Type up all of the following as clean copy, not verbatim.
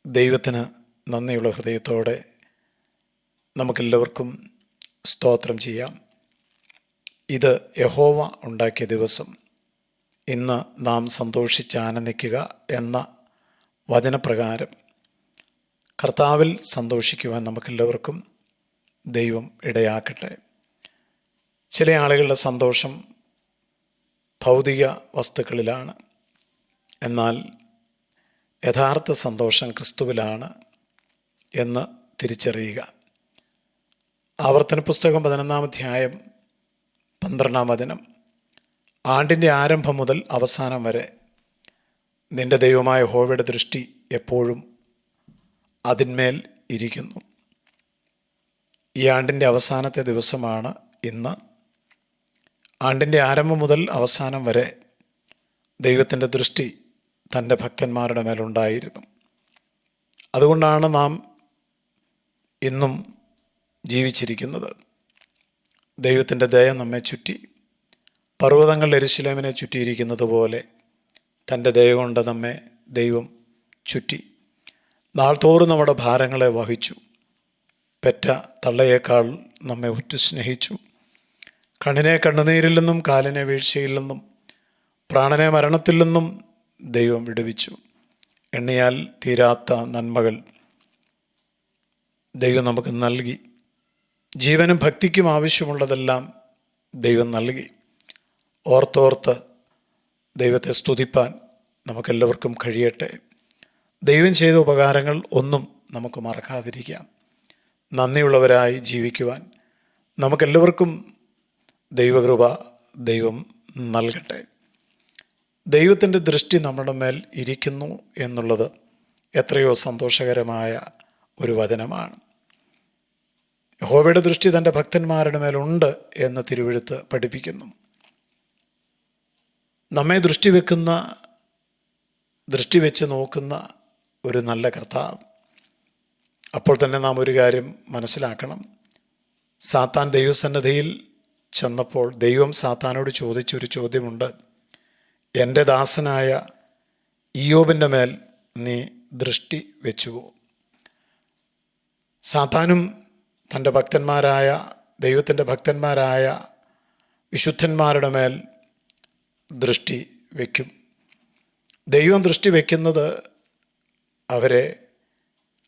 ദൈവത്തിന് നന്ദിയുള്ള ഹൃദയത്തോടെ നമുക്കെല്ലാവർക്കും സ്തോത്രം ചെയ്യാം. ഇത് യഹോവ ഉണ്ടാക്കിയ ദിവസം, ഇന്ന് നാം സന്തോഷിച്ച് ആനന്ദിക്കുക എന്ന വചനപ്രകാരം കർത്താവിൽ സന്തോഷിക്കുവാൻ നമുക്കെല്ലാവർക്കും ദൈവം ഇടയാക്കട്ടെ. ചില ആളുകളുടെ സന്തോഷം ഭൗതിക വസ്തുക്കളിലാണ്, എന്നാൽ യഥാർത്ഥ സന്തോഷം ക്രിസ്തുവിലാണ് എന്ന് തിരിച്ചറിയുക. ആവർത്തന പുസ്തകം 11-ാം അധ്യായം 12-ാം വചനം, ആണ്ടിൻ്റെ ആരംഭം മുതൽ അവസാനം വരെ നിന്റെ ദൈവമായ യഹോവയുടെ ദൃഷ്ടി എപ്പോഴും അതിന്മേൽ ഇരിക്കുന്നു. ഈ ആണ്ടിൻ്റെ അവസാനത്തെ ദിവസമാണ് ഇന്ന്. ആണ്ടിൻ്റെ ആരംഭം മുതൽ അവസാനം വരെ ദൈവത്തിൻ്റെ ദൃഷ്ടി തൻ്റെ ഭക്തന്മാരുടെ മേലുണ്ടായിരുന്നു. അതുകൊണ്ടാണ് നാം ഇന്നും ജീവിച്ചിരിക്കുന്നത്. ദൈവത്തിൻ്റെ ദയ നമ്മെ ചുറ്റി, പർവ്വതങ്ങൾ യെരൂശലേമിനെ ചുറ്റിയിരിക്കുന്നത് പോലെ തൻ്റെ ദയ കൊണ്ട് നമ്മെ ദൈവം ചുറ്റി. നാൾതോറും നമ്മുടെ ഭാരങ്ങളെ വഹിച്ചു. പെറ്റ തള്ളയേക്കാൾ നമ്മെ ഉറ്റു സ്നേഹിച്ചു. കണ്ണിനെ കണ്ണുനീരിൽ നിന്നും കാലിനെ വീഴ്ചയിൽ നിന്നും പ്രാണനെ മരണത്തിൽ നിന്നും ദൈവം വിടുവിച്ചു. എണ്ണിയാൽ തീരാത്ത നന്മകൾ ദൈവം നമുക്ക് നൽകി. ജീവനും ഭക്തിക്കും ആവശ്യമുള്ളതെല്ലാം ദൈവം നൽകി. ഓർത്തോർത്ത് ദൈവത്തെ സ്തുതിപ്പാൻ നമുക്കെല്ലാവർക്കും കഴിയട്ടെ. ദൈവം ചെയ്ത ഉപകാരങ്ങൾ ഒന്നും നമുക്ക് മറക്കാതിരിക്കാം. നന്ദിയുള്ളവരായി ജീവിക്കുവാൻ നമുക്കെല്ലാവർക്കും ദൈവകൃപ ദൈവം നൽകട്ടെ. ദൈവത്തിൻ്റെ ദൃഷ്ടി നമ്മുടെ മേൽ ഇരിക്കുന്നു എന്നുള്ളത് എത്രയോ സന്തോഷകരമായ ഒരു വചനമാണ്. യഹോവയുടെ ദൃഷ്ടി തൻ്റെ ഭക്തന്മാരുടെ മേലുണ്ട് എന്ന് തിരുവെഴുത്ത് പഠിപ്പിക്കുന്നു. നമ്മെ ദൃഷ്ടി വെച്ച് നോക്കുന്ന ഒരു നല്ല കർത്താവ്. അപ്പോൾ തന്നെ നാം ഒരു കാര്യം മനസ്സിലാക്കണം. സാത്താൻ ദൈവസന്നിധിയിൽ ചെന്നപ്പോൾ ദൈവം സാത്താനോട് ചോദിച്ചൊരു ചോദ്യമുണ്ട്. എൻ്റെ ദാസനായ ഇയ്യോബിൻ്റെ മേൽ നീ ദൃഷ്ടി വെച്ചുവോ? സാത്താനും തൻ്റെ ഭക്തന്മാരായ ദൈവത്തിൻ്റെ ഭക്തന്മാരായ വിശുദ്ധന്മാരുടെ മേൽ ദൃഷ്ടി വയ്ക്കും. ദൈവം ദൃഷ്ടി വയ്ക്കുന്നത് അവരെ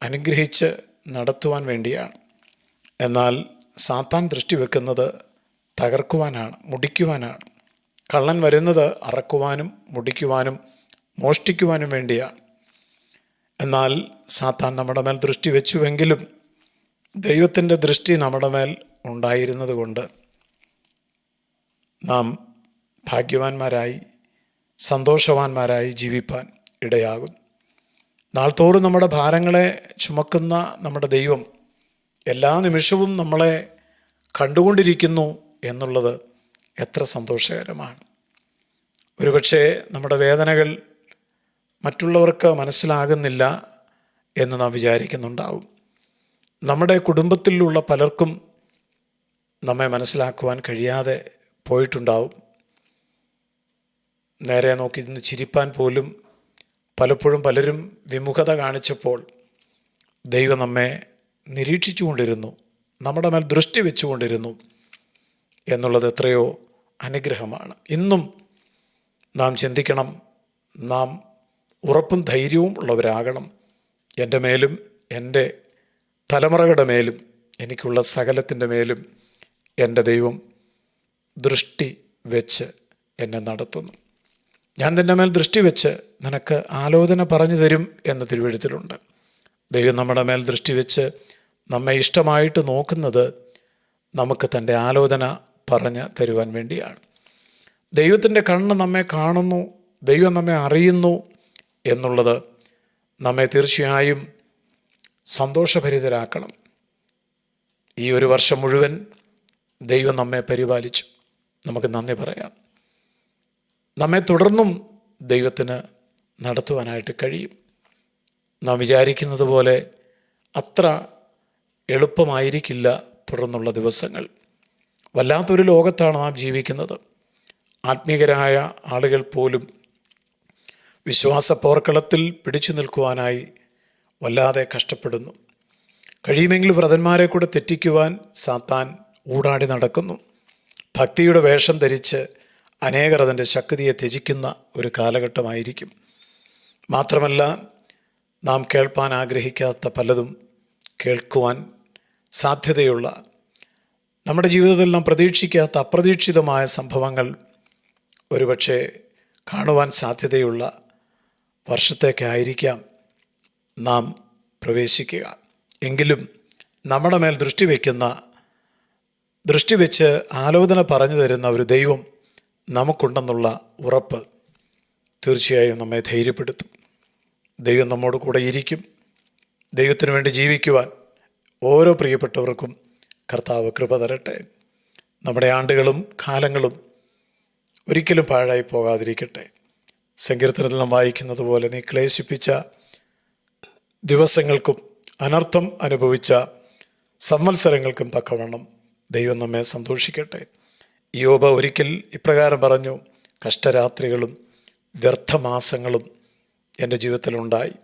അനുഗ്രഹിച്ച് നടത്തുവാൻ വേണ്ടിയാണ്. എന്നാൽ സാത്താൻ ദൃഷ്ടി വെക്കുന്നത് തകർക്കുവാനാണ്, മുടിക്കുവാനാണ്. കള്ളൻ വരുന്നത് അറക്കുവാനും മുടിക്കുവാനും മോഷ്ടിക്കുവാനും വേണ്ടിയാണ്. എന്നാൽ സാത്താൻ നമ്മുടെ മേൽ ദൃഷ്ടി വെച്ചുവെങ്കിലും ദൈവത്തിൻ്റെ ദൃഷ്ടി നമ്മുടെ മേൽ ഉണ്ടായിരുന്നത് കൊണ്ട് നാം ഭാഗ്യവാന്മാരായി സന്തോഷവാന്മാരായി ജീവിപ്പാൻ ഇടയാകും. നാൾതോറും നമ്മുടെ ഭാരങ്ങളെ ചുമക്കുന്ന നമ്മുടെ ദൈവം എല്ലാ നിമിഷവും നമ്മളെ കണ്ടുകൊണ്ടിരിക്കുന്നു എന്നുള്ളത് എത്ര സന്തോഷകരമാണ്. ഒരുപക്ഷെ നമ്മുടെ വേദനകൾ മറ്റുള്ളവർക്ക് മനസ്സിലാകുന്നില്ല എന്ന് നാം വിചാരിക്കുന്നുണ്ടാവും. നമ്മുടെ കുടുംബത്തിലുള്ള പലർക്കും നമ്മെ മനസ്സിലാക്കുവാൻ കഴിയാതെ പോയിട്ടുണ്ടാവും. നേരെ നോക്കി നിന്ന് ചിരിപ്പാൻ പോലും പലപ്പോഴും പലരും വിമുഖത കാണിച്ചപ്പോൾ ദൈവം നമ്മെ നിരീക്ഷിച്ചു കൊണ്ടിരുന്നു, നമ്മുടെ മേൽ ദൃഷ്ടി വെച്ചുകൊണ്ടിരുന്നു എന്നുള്ളത് എത്രയോ അനുഗ്രഹമാണ്. ഇന്നും നാം ചിന്തിക്കണം, നാം ഉറപ്പും ധൈര്യവും ഉള്ളവരാകണം. എൻ്റെ മേലും എൻ്റെ തലമുറകളുടെ മേലും എനിക്കുള്ള സകലത്തിൻ്റെ മേലും എൻ്റെ ദൈവം ദൃഷ്ടി വെച്ച് എന്നെ നടത്തുന്നു. ഞാൻ നിൻ്റെ മേൽ ദൃഷ്ടി വെച്ച് നിനക്ക് ആലോചന പറഞ്ഞു തരും എന്ന് തിരുവെഴുത്തിലുണ്ട്. ദൈവം നമ്മുടെ മേൽ ദൃഷ്ടി വെച്ച് നമ്മെ ഇഷ്ടമായിട്ട് നോക്കുന്നത് നമുക്ക് തൻ്റെ ആലോചന പറഞ്ഞു തരുവാൻ വേണ്ടിയാണ്. ദൈവത്തിൻ്റെ കണ്ണ് നമ്മെ കാണുന്നു, ദൈവം നമ്മെ അറിയുന്നു എന്നുള്ളത് നമ്മെ തീർച്ചയായും സന്തോഷഭരിതരാക്കണം. ഈ ഒരു വർഷം മുഴുവൻ ദൈവം നമ്മെ പരിപാലിച്ചു. നമുക്ക് നന്ദി പറയാം. നമ്മെ തുടർന്നും ദൈവത്തിന് നടത്തുവാനായിട്ട് കഴിയും. നാം വിചാരിക്കുന്നത് പോലെ അത്ര എളുപ്പമായിരിക്കില്ല തുടർന്നുള്ള ദിവസങ്ങൾ. വല്ലാത്തൊരു ലോകത്താണ് നാം ജീവിക്കുന്നത്. ആത്മീയരായ ആളുകൾ പോലും വിശ്വാസ പോർക്കളത്തിൽ പിടിച്ചു നിൽക്കുവാനായി വല്ലാതെ കഷ്ടപ്പെടുന്നു. കഴിയുമെങ്കിൽ വ്രതന്മാരെ കൂടെ തെറ്റിക്കുവാൻ സാത്താൻ ഊടാടി നടക്കുന്നു. ഭക്തിയുടെ വേഷം ധരിച്ച് അനേകർ അതിൻ്റെ ശക്തിയെ ത്യജിക്കുന്ന ഒരു കാലഘട്ടമായിരിക്കും. മാത്രമല്ല, നാം കേൾപ്പാൻ ആഗ്രഹിക്കാത്ത പലതും കേൾക്കുവാൻ സാധ്യതയുള്ള, നമ്മുടെ ജീവിതത്തിൽ നാം പ്രതീക്ഷിക്കാത്ത അപ്രതീക്ഷിതമായ സംഭവങ്ങൾ ഒരുപക്ഷെ കാണുവാൻ സാധ്യതയുള്ള വർഷത്തേക്കായിരിക്കാം നാം പ്രവേശിക്കുക. എങ്കിലും നമ്മുടെ മേൽ ദൃഷ്ടി വെച്ച് ആലോചന പറഞ്ഞു തരുന്ന ഒരു ദൈവം നമുക്കുണ്ടെന്നുള്ള ഉറപ്പ് തീർച്ചയായും നമ്മെ ധൈര്യപ്പെടുത്തും. ദൈവം നമ്മോട് കൂടെ ഇരിക്കും. ദൈവത്തിന് വേണ്ടി ജീവിക്കുവാൻ ഓരോ പ്രിയപ്പെട്ടവർക്കും കർത്താവ് കൃപ തരട്ടെ. നമ്മുടെ ആണ്ടുകളും കാലങ്ങളും ഒരിക്കലും പാഴായി പോകാതിരിക്കട്ടെ. സങ്കീർത്തനത്തിൽ നാം വായിക്കുന്നത് പോലെ, നീ ക്ലേശിപ്പിച്ച ദിവസങ്ങൾക്കും അനർത്ഥം അനുഭവിച്ച സംവത്സരങ്ങൾക്കും തക്കവണ്ണം ദൈവം നമ്മെ സന്തോഷിക്കട്ടെ. യോബ് ഒരിക്കൽ ഇപ്രകാരം പറഞ്ഞു, കഷ്ടരാത്രികളും വ്യർത്ഥമാസങ്ങളും എൻ്റെ ജീവിതത്തിലുണ്ടായി.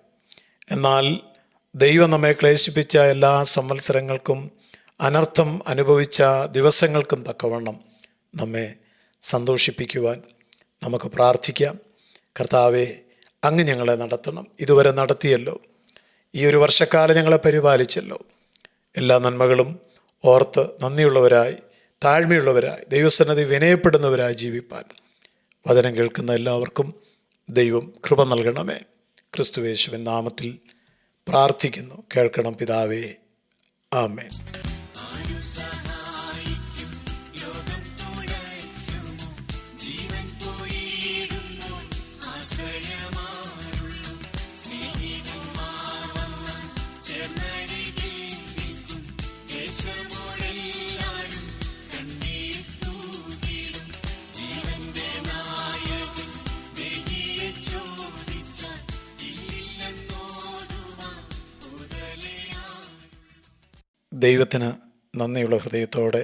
എന്നാൽ ദൈവം നമ്മെ ക്ലേശിപ്പിച്ച എല്ലാ സംവത്സരങ്ങൾക്കും അനർത്ഥം അനുഭവിച്ച ദിവസങ്ങൾക്കും തക്കവണ്ണം നമ്മെ സന്തോഷിപ്പിക്കുവാൻ നമുക്ക് പ്രാർത്ഥിക്കാം. കർത്താവേ, അങ്ങ് ഞങ്ങളെ നടത്തണം. ഇതുവരെ നടത്തിയല്ലോ. ഈ ഒരു വർഷക്കാലം ഞങ്ങളെ പരിപാലിച്ചല്ലോ. എല്ലാ നന്മകളും ഓർത്ത് നന്ദിയുള്ളവരായി, താഴ്മയുള്ളവരായി, ദൈവസന്നിധി വിനയപ്പെടുന്നവരായി ജീവിപ്പാൻ വചനം കേൾക്കുന്ന എല്ലാവർക്കും ദൈവം കൃപ നൽകണമേ. ക്രിസ്തുയേശുവിൻ നാമത്തിൽ പ്രാർത്ഥിക്കുന്നു. കേൾക്കണം പിതാവേ. ആമേൻ. ദൈവത്തിന് നന്ദിയുള്ള ഹൃദയത്തോടെ